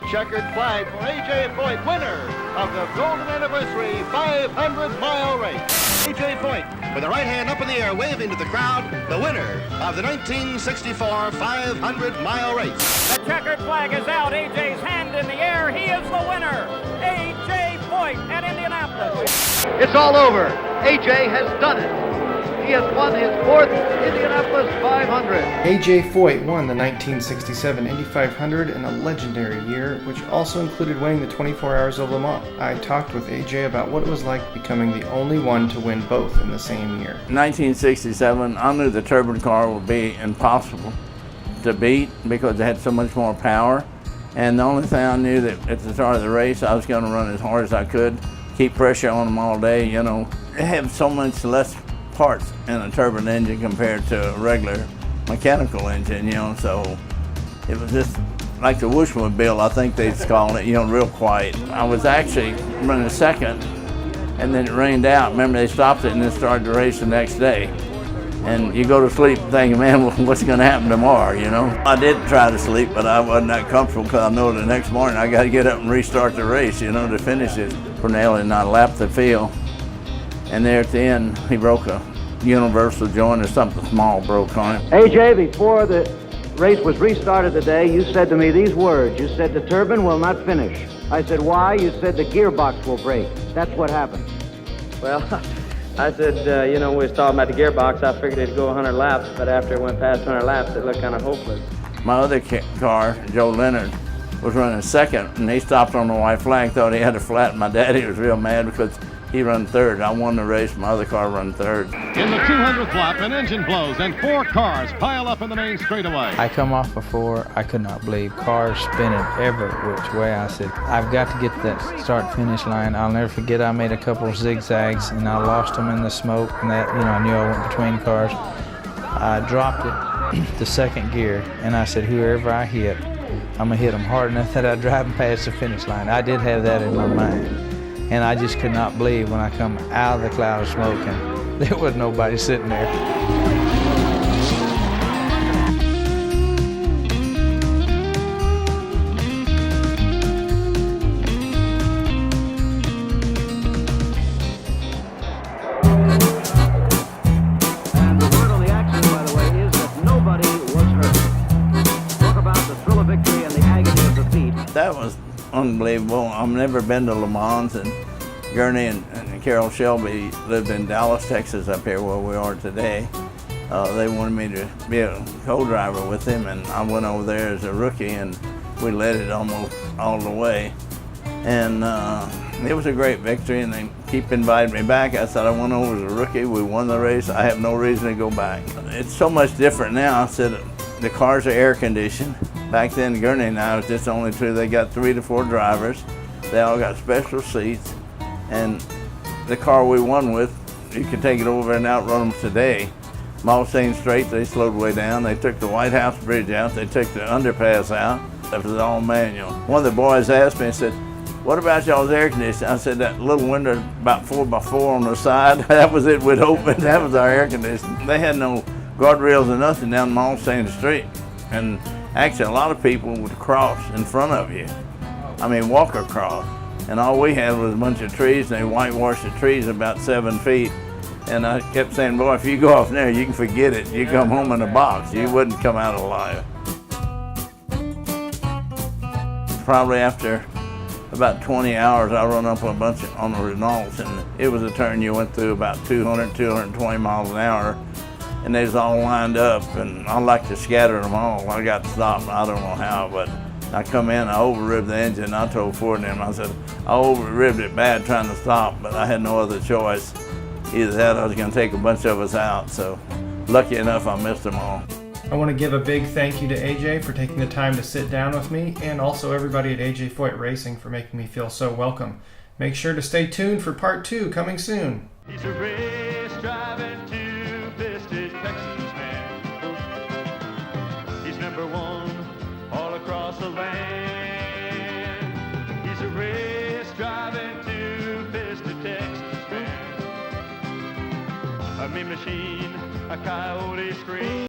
checkered flag for AJ Foyt, winner of the Golden Anniversary 500-mile race. AJ Foyt, with the right hand up in the air, waving to the crowd, the winner of the 1964 500-mile race. The checkered flag is out. AJ's hand in the air. He is the winner. AJ Foyt at Indianapolis. It's all over. AJ has done it. He has won his fourth Indianapolis 500. AJ Foyt won the 1967 Indy 500 in a legendary year, which also included winning the 24 Hours of Le Mans. I talked with AJ about what it was like becoming the only one to win both in the same year. 1967, I knew the turbine car would be impossible to beat because it had so much more power. And the only thing I knew that at the start of the race, I was going to run as hard as I could, keep pressure on them all day. You know, they have so much less parts in a turbine engine compared to a regular mechanical engine, you know, so it was just like the Wishmobile, I think they'd call it, you know, real quiet. I was actually running second, and then it rained out. Remember, they stopped it and then started the race the next day. And you go to sleep thinking, man, what's going to happen tomorrow, you know? I did try to sleep, but I wasn't that comfortable because I know the next morning I got to get up and restart the race, you know, to finish it. Cornell and I lapped the field. And there at the end, he broke a universal joint or something small broke on him. AJ, before the race was restarted today, you said to me these words. You said the turbine will not finish. I said, why? You said the gearbox will break. That's what happened. Well, I said, you know, we was talking about the gearbox. I figured it'd go 100 laps, but after it went past 100 laps, it looked kind of hopeless. My other car, Joe Leonard, was running second, and he stopped on the white flag, thought he had a flat. My daddy was real mad because he run third. I won the race. My other car run third. In the 200th lap, an engine blows and 4 cars pile up in the main straightaway. I come off before, I could not believe cars spinning every which way. I said, I've got to get to that start-finish line. I'll never forget I made a couple of zigzags and I lost them in the smoke, and that, you know, I knew I went between cars. I dropped it to second gear, and I said, whoever I hit, I'm gonna hit them hard enough that I drive them past the finish line. I did have that in my mind. And I just could not believe when I come out of the cloud of smoke and there was nobody sitting there. And the word on the accident, by the way, is that nobody was hurt. Talk about the thrill of victory and the agony of defeat. That was unbelievable. I've never been to Le Mans, and Gurney and Carol Shelby lived in Dallas, Texas, up here where we are today. They wanted me to be a co-driver with him, and I went over there as a rookie, and we led it almost all the way. And it was a great victory, and they keep inviting me back. I said, I went over as a rookie, we won the race, I have no reason to go back. It's so much different now. I said, the cars are air conditioned. Back then, Gurney and I was just only 2. They got 3 to 4 drivers. They all got special seats. And the car we won with, you can take it over and outrun them today. Mulsanne Strait, they slowed way down. They took the White House Bridge out. They took the underpass out. That was all manual. One of the boys asked me and said, what about y'all's air conditioning? I said, that little window about 4x4 on the side, that was it would open. That was our air conditioning. They had no guardrails or nothing down Mulsanne Street. And actually, a lot of people would cross in front of you. I mean, walk across. And all we had was a bunch of trees, and they whitewashed the trees about 7 feet. And I kept saying, boy, if you go off there, you can forget it. You come home in a box. You wouldn't come out alive. Probably after about 20 hours, I run up a bunch on the Renaults, and it was a turn you went through about 200, 220 miles an hour. And they was all lined up, and I like to scatter them all. I got stopped, I don't know how, but I come in, I over-ribbed the engine. I told Ford and them, I said, I over-ribbed it bad trying to stop, but I had no other choice. Either that or I was going to take a bunch of us out, so lucky enough I missed them all. I want to give a big thank you to AJ for taking the time to sit down with me, and also everybody at AJ Foyt Racing for making me feel so welcome. Make sure to stay tuned for part 2 coming soon. He's a race driving two-pisted Texas man. He's number 1 all across the land. He's a race driving two-pisted Texas man. A mean machine, a coyote scream.